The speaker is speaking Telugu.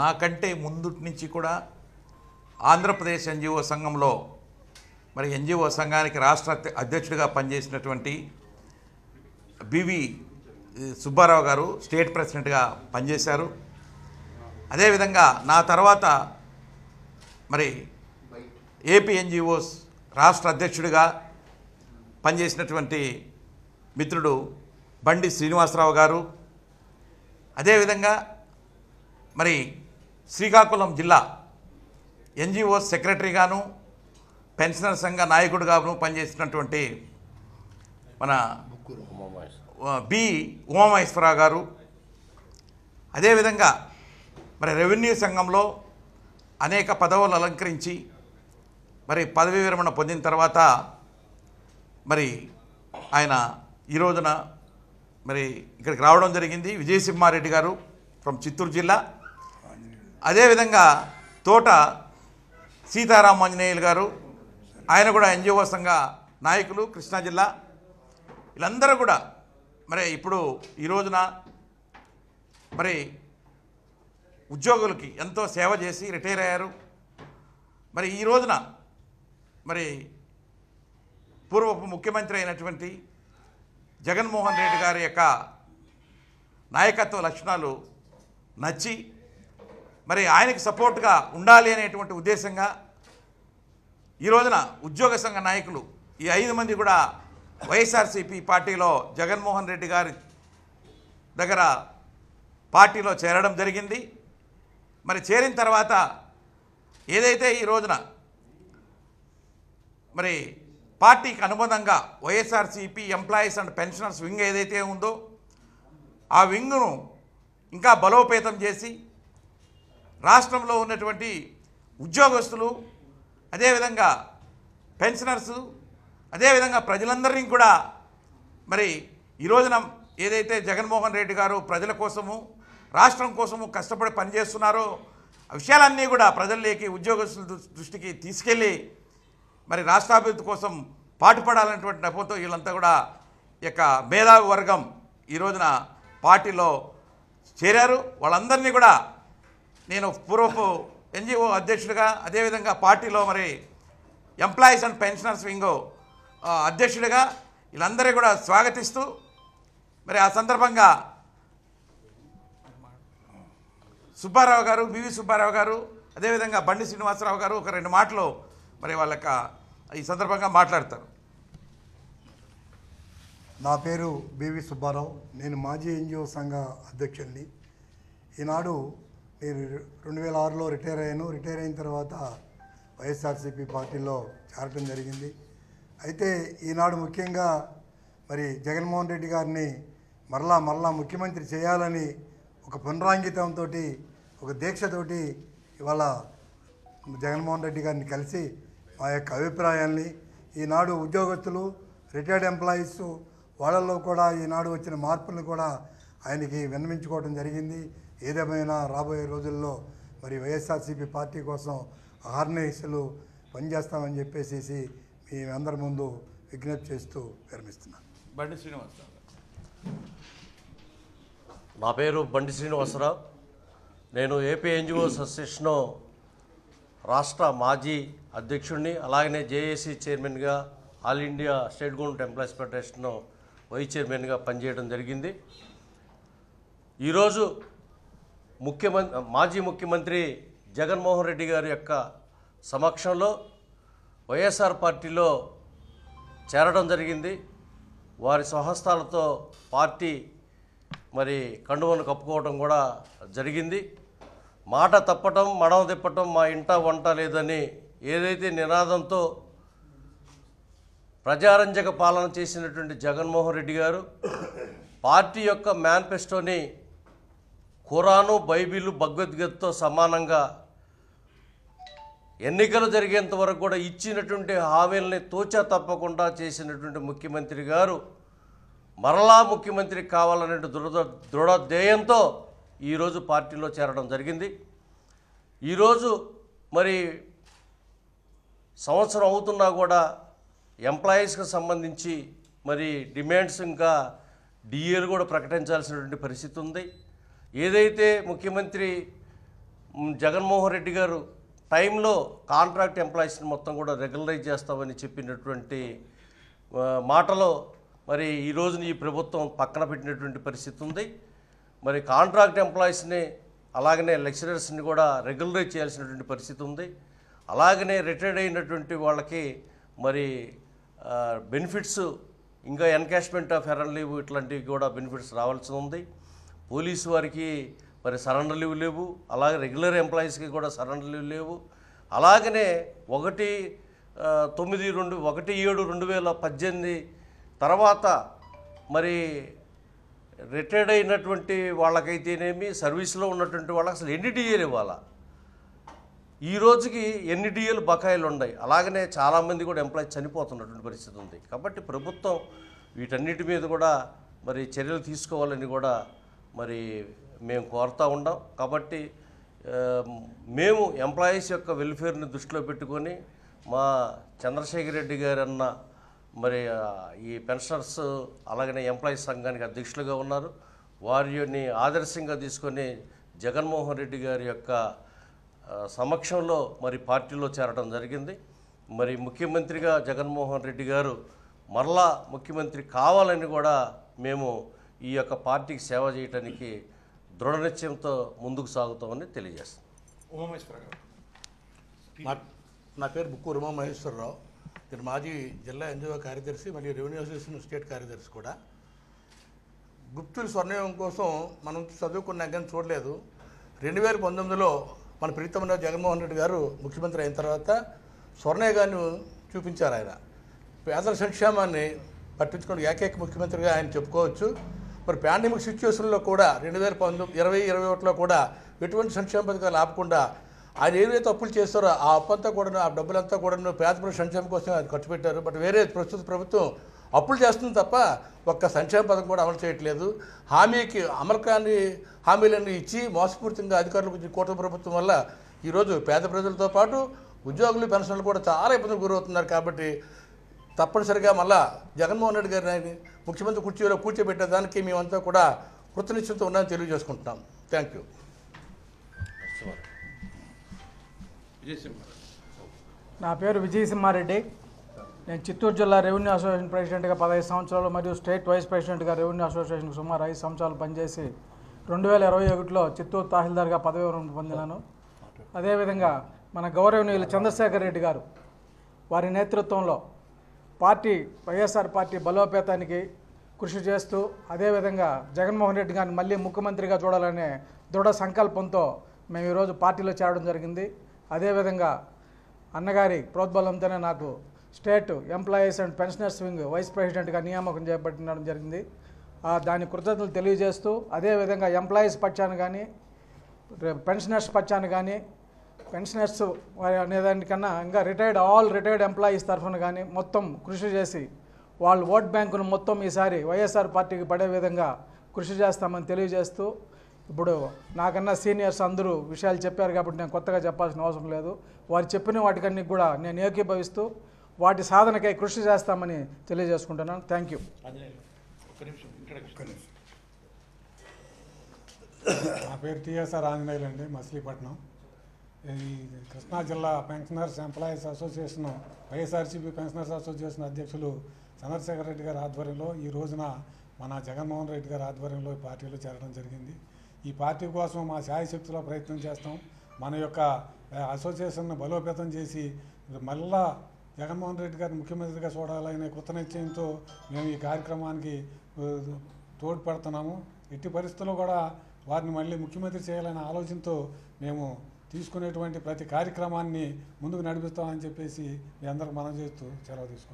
నాకంటే ముందుటి నుంచి కూడా ఆంధ్రప్రదేశ్ ఎన్జిఓ సంఘంలో మరి ఎన్జిఓ సంఘానికి రాష్ట్ర అధ్యక్షుడిగా పనిచేసినటువంటి బివి సుబ్బారావు గారు స్టేట్ ప్రెసిడెంట్గా పనిచేశారు. అదేవిధంగా నా తర్వాత మరి ఏపీ ఎన్జిఓస్ రాష్ట్ర అధ్యక్షుడిగా పనిచేసినటువంటి మిత్రుడు బండి శ్రీనివాసరావు గారు, అదేవిధంగా మరి శ్రీకాకుళం జిల్లా ఎన్జిఓస్ సెక్రటరీగాను పెన్షనర్ సంఘ నాయకుడిగాను పనిచేసినటువంటి మన బి ఉమామహేశ్వరరావు గారు, అదేవిధంగా మరి రెవెన్యూ సంఘంలో అనేక పదవులు అలంకరించి మరి పదవీ విరమణ పొందిన తర్వాత మరి ఆయన ఈ రోజున మరి ఇక్కడికి రావడం జరిగింది. విజయసింహారెడ్డి గారు ఫ్రమ్ చిత్తూరు జిల్లా, అదేవిధంగా తోట సీతారామాంజనేయులు గారు, ఆయన కూడా ఎన్జిఓ సంఘ నాయకులు కృష్ణా జిల్లా. వీళ్ళందరూ కూడా మరి ఇప్పుడు ఈ రోజున మరి ఉద్యోగులకి ఎంతో సేవ చేసి రిటైర్ అయ్యారు. మరి ఈ రోజున మరి పూర్వపు ముఖ్యమంత్రి అయినటువంటి జగన్మోహన్ రెడ్డి గారి యొక్క నాయకత్వ లక్షణాలు నచ్చి మరి ఆయనకి సపోర్ట్గా ఉండాలి అనేటువంటి ఉద్దేశంగా ఈ రోజున ఉద్యోగ సంఘ నాయకులు ఈ 5 మంది కూడా వైఎస్ఆర్సీపీ పార్టీలో జగన్మోహన్ రెడ్డి గారి దగ్గర పార్టీలో చేరడం జరిగింది. మరి చేరిన తర్వాత ఏదైతే ఈ రోజున మరి పార్టీకి అనుబంధంగా YSRCP employees and pensioners wing ఏదైతే ఉందో ఆ వింగ్ను ఇంకా బలోపేతం చేసి రాష్ట్రంలో ఉన్నటువంటి ఉద్యోగస్తులు, అదేవిధంగా పెన్షనర్సు, అదేవిధంగా ప్రజలందరినీ కూడా మరి ఈ రోజున ఏదైతే జగన్మోహన్ రెడ్డి గారు ప్రజల కోసము రాష్ట్రం కోసము కష్టపడి పనిచేస్తున్నారో ఆ విషయాలన్నీ కూడా ప్రజల్లోకి ఉద్యోగస్తుల దృష్టికి తీసుకెళ్ళి మరి రాష్ట్రాభివృద్ధి కోసం పాటుపడాలనేటువంటి నెపంతో వీళ్ళంతా కూడా ఈ యొక్క మేధావి వర్గం ఈ రోజున పార్టీలో చేరారు. వాళ్ళందరినీ కూడా నేను పూర్వపు ఎన్జిఓ అధ్యక్షుడిగా, అదేవిధంగా పార్టీలో మరి ఎంప్లాయీస్ అండ్ పెన్షనర్స్ వింగ్ అధ్యక్షుడిగా వీళ్ళందరూ కూడా స్వాగతిస్తూ మరి ఆ సందర్భంగా సుబ్బారావు గారు, బివి సుబ్బారావు గారు, అదేవిధంగా బండి శ్రీనివాసరావు గారు ఒక 2 మాటలు మరి వాళ్ళకి ఈ సందర్భంగా మాట్లాడతారు. నా పేరు బివి సుబ్బారావు, నేను మాజీ ఎన్జిఓ సంఘ అధ్యక్షుడిని. ఈనాడు నేను 2006లో రిటైర్ అయ్యాను. రిటైర్ అయిన తర్వాత వైఎస్ఆర్సీపీ పార్టీలో చేరటం జరిగింది. అయితే ఈనాడు ముఖ్యంగా మరి జగన్మోహన్ రెడ్డి గారిని మరలా ముఖ్యమంత్రి చేయాలని ఒక పునరాంకితంతో ఒక దీక్షతోటి ఇవాళ జగన్మోహన్ రెడ్డి గారిని కలిసి మా యొక్క అభిప్రాయాల్ని ఈనాడు ఉద్యోగస్తులు, రిటైర్డ్ ఎంప్లాయీస్ వాళ్ళల్లో కూడా ఈనాడు వచ్చిన మార్పులను కూడా ఆయనకి విన్నవించుకోవడం జరిగింది. ఏదేమైనా రాబోయే రోజుల్లో మరి వైఎస్ఆర్సీపీ పార్టీ కోసం అహర్నిశలు పనిచేస్తామని చెప్పేసి మీ అందరి ముందు విజ్ఞప్తి చేస్తూ విరమిస్తున్నాను. బండి శ్రీనివాసరావు. నా పేరు బండి శ్రీనివాసరావు. నేను ఏపీ ఎన్జిఓ అసోసియేషన్ రాష్ట్ర మాజీ అధ్యక్షుడిని, అలాగనే జేఏసీ చైర్మన్గా, all India state government employees federation vice చైర్మన్గా పనిచేయడం జరిగింది. ఈరోజు మాజీ ముఖ్యమంత్రి జగన్మోహన్ రెడ్డి గారి యొక్క సమక్షంలో వైఎస్ఆర్ పార్టీలో చేరడం జరిగింది. వారి స్వహస్తాలతో పార్టీ మరి కండువను కప్పుకోవడం కూడా జరిగింది. మాట తప్పటం, మడమ తిప్పటం మా ఇంట వంట లేదని ఏదైతే నినాదంతో ప్రజారంజక పాలన చేసినటువంటి జగన్మోహన్ రెడ్డి గారు పార్టీ యొక్క మేనిఫెస్టోని ఖురాను, బైబిలు, భగవద్గీతతో సమానంగా ఎన్నికలు జరిగేంత వరకు కూడా ఇచ్చినటువంటి హామీలని తూచా తప్పకుండా చేసినటువంటి ముఖ్యమంత్రి గారు మరలా ముఖ్యమంత్రి కావాలనే దృఢ ధ్యేయంతో ఈరోజు పార్టీలో చేరడం జరిగింది. ఈరోజు మరి సంవత్సరం అవుతున్నా కూడా ఎంప్లాయీస్కి సంబంధించి మరి డిమాండ్స్ ఇంకా డిఏలు కూడా ప్రకటించాల్సినటువంటి పరిస్థితి ఉంది. ఏదైతే ముఖ్యమంత్రి జగన్మోహన్ రెడ్డి గారు టైంలో కాంట్రాక్ట్ ఎంప్లాయీస్ని మొత్తం కూడా రెగ్యులరైజ్ చేస్తామని చెప్పినటువంటి మాటలో మరి ఈ రోజున ఈ ప్రభుత్వం పక్కన పెట్టినటువంటి పరిస్థితి ఉంది. మరి కాంట్రాక్ట్ ఎంప్లాయీస్ని అలాగనే లెక్చరర్స్ని కూడా రెగ్యులరైజ్ చేయాల్సినటువంటి పరిస్థితి ఉంది. అలాగనే రిటైర్డ్ అయినటువంటి వాళ్ళకి మరి బెనిఫిట్స్ ఇంకా ఎన్కాష్మెంట్ ఆఫ్ ఎర్న్ లీవ్ ఇట్లాంటివి కూడా బెనిఫిట్స్ రావాల్సి ఉంది. పోలీసు వారికి మరి సరెండర్ లీవ్ లేవు, అలాగే రెగ్యులర్ ఎంప్లాయీస్కి కూడా సరెండర్ లీవ్ లేవు. అలాగనే 1/7/2018 తర్వాత మరి రిటైర్డ్ అయినటువంటి వాళ్ళకైతేనేమి సర్వీస్లో ఉన్నటువంటి వాళ్ళకి అసలు ఎన్ని డిఏలు ఇవ్వాలా, ఈ రోజుకి ఎన్ని డిఏలు బకాయిలు ఉన్నాయి. అలాగనే చాలామంది కూడా ఎంప్లాయీస్ చనిపోతున్నటువంటి పరిస్థితి ఉంది. కాబట్టి ప్రభుత్వం వీటన్నిటి మీద కూడా మరి చర్యలు తీసుకోవాలని కూడా మరి మేము కోరుతూ ఉన్నాం. కాబట్టి మేము ఎంప్లాయీస్ యొక్క వెల్ఫేర్ని దృష్టిలో పెట్టుకొని మా చంద్రశేఖర్ రెడ్డి గారు అన్న మరి ఈ పెన్షనర్స్ అలాగనే ఎంప్లాయీస్ సంఘానికి అధ్యక్షులుగా ఉన్నారు. వారిని ఆదర్శంగా తీసుకొని జగన్మోహన్ రెడ్డి గారి యొక్క సమక్షంలో మరి పార్టీలో చేరడం జరిగింది. మరి ముఖ్యమంత్రిగా జగన్మోహన్ రెడ్డి గారు మరలా ముఖ్యమంత్రి కావాలని కూడా మేము ఈ యొక్క పార్టీకి సేవ చేయడానికి దృఢ నిశ్చయంతో ముందుకు సాగుతామని తెలియజేస్తాం. నా పేరు బుక్కూరు ఉమామహేశ్వరరావు. నేను మాజీ జిల్లా ఎన్జిఓ కార్యదర్శి మరియు రెవెన్యూ అసోసియేషన్ స్టేట్ కార్యదర్శి కూడా. గుప్తుల స్వర్ణయుగం కోసం మనం చదువుకున్నాం కానీ చూడలేదు. 2019లో మన ప్రీతమైన జగన్మోహన్ రెడ్డి గారు ముఖ్యమంత్రి అయిన తర్వాత స్వర్ణయుగాన్ని చూపించారు. ఆయన పేదల సంక్షేమాన్ని పట్టించుకుని ఏకైక ముఖ్యమంత్రిగా ఆయన చెప్పుకోవచ్చు. మరి పాండమిక్ సిచ్యువేషన్లో కూడా 2020-21లో కూడా ఎటువంటి సంక్షేమ పథకాలు ఆపకుండా ఆయన ఏదైతే అప్పులు చేస్తారో ఆ అప్పంతా కూడా ఆ డబ్బులంతా కూడా పేద ప్రజల సంక్షేమం కోసం అది ఖర్చు పెట్టారు. బట్ వేరే ప్రస్తుత ప్రభుత్వం అప్పులు చేస్తుంది తప్ప ఒక్క సంక్షేమ పథకం కూడా అమలు చేయట్లేదు. అమలు కాని హామీలన్నీ ఇచ్చి మోసపూరితంగా అధికారులకు కూటమి ప్రభుత్వం వల్ల ఈరోజు పేద ప్రజలతో పాటు ఉద్యోగులు పెన్షన్లు కూడా చాలా ఇబ్బందులు గురవుతున్నారు. కాబట్టి తప్పనిసరిగా మళ్ళా జగన్మోహన్ రెడ్డి గారిని ముఖ్యమంత్రి కుర్చీలో కూర్చోబెట్టేదానికి మేమంతా కూడా కృతనిశ్చయంతో ఉన్నామని తెలియజేసుకుంటున్నాం. Thank you. నా పేరు విజయసింహారెడ్డి. నేను చిత్తూరు జిల్లా రెవెన్యూ అసోసియేషన్ ప్రెసిడెంట్గా 15 సంవత్సరాలు మరియు స్టేట్ వైస్ ప్రెసిడెంట్గా రెవెన్యూ అసోసియేషన్కి సుమారు 5 సంవత్సరాలు పనిచేసి 2021లో చిత్తూరు తహసీల్దార్గా పదవి విరమణ పొందినాను. అదేవిధంగా మన గౌరవనీయులు చంద్రశేఖర్ రెడ్డి గారు వారి నేతృత్వంలో వైఎస్ఆర్ పార్టీ బలోపేతానికి కృషి చేస్తూ అదేవిధంగా జగన్మోహన్ రెడ్డి గారిని మళ్ళీ ముఖ్యమంత్రిగా చూడాలనే దృఢ సంకల్పంతో మేము ఈరోజు పార్టీలో చేరడం జరిగింది. అదేవిధంగా అన్నగారి ప్రోద్బలంతోనే నాకు state employees and pensioners wing vice ప్రెసిడెంట్గా నియామకం చేపట్టడం జరిగింది. దాని కృతజ్ఞతలు తెలియజేస్తూ అదేవిధంగా ఎంప్లాయీస్ పక్షాన కానీ పెన్షనర్స్ పక్షాన కానీ పెన్షనర్స్ అనేదానికన్నా ఇంకా ఆల్ రిటైర్డ్ ఎంప్లాయీస్ తరఫున కానీ మొత్తం కృషి చేసి వాళ్ళు ఓట్ బ్యాంకును మొత్తం ఈసారి వైఎస్ఆర్ పార్టీకి పడే విధంగా కృషి చేస్తామని తెలియజేస్తూ, ఇప్పుడు నాకన్నా సీనియర్స్ అందరూ విషయాలు చెప్పారు కాబట్టి నేను కొత్తగా చెప్పాల్సిన అవసరం లేదు. వారు చెప్పిన వాటికన్నీ కూడా నేను ఏకీభవిస్తూ వాటి సాధనకై కృషి చేస్తామని తెలియజేసుకుంటున్నాను. Thank you. నా పేరు టిఎస్ఆర్ ఆంజనేయులు అండి, మచిలీపట్నం. ఈ కృష్ణా జిల్లా pensioners employees association YSRCP pensioners association అధ్యక్షులు చంద్రశేఖర్ రెడ్డి గారి ఆధ్వర్యంలో ఈ రోజున మన జగన్మోహన్ రెడ్డి గారి ఆధ్వర్యంలో ఈ పార్టీలో చేరడం జరిగింది. ఈ పార్టీ కోసం మా శాయశక్తిలో ప్రయత్నం చేస్తాం. మన యొక్క అసోసియేషన్ను బలోపేతం చేసి మళ్ళా జగన్మోహన్ రెడ్డి గారిని ముఖ్యమంత్రిగా చూడాలనే కృతనిశ్చయంతో మేము ఈ కార్యక్రమానికి తోడ్పడుతున్నాము. ఎట్టి పరిస్థితుల్లో కూడా వారిని మళ్ళీ ముఖ్యమంత్రి చేయాలనే ఆలోచనతో మేము తీసుకునేటువంటి ప్రతి కార్యక్రమాన్ని ముందుకు నడిపిస్తామని చెప్పేసి మీ అందరికి మనం చేస్తూ సెలవు తీసుకుంటాం.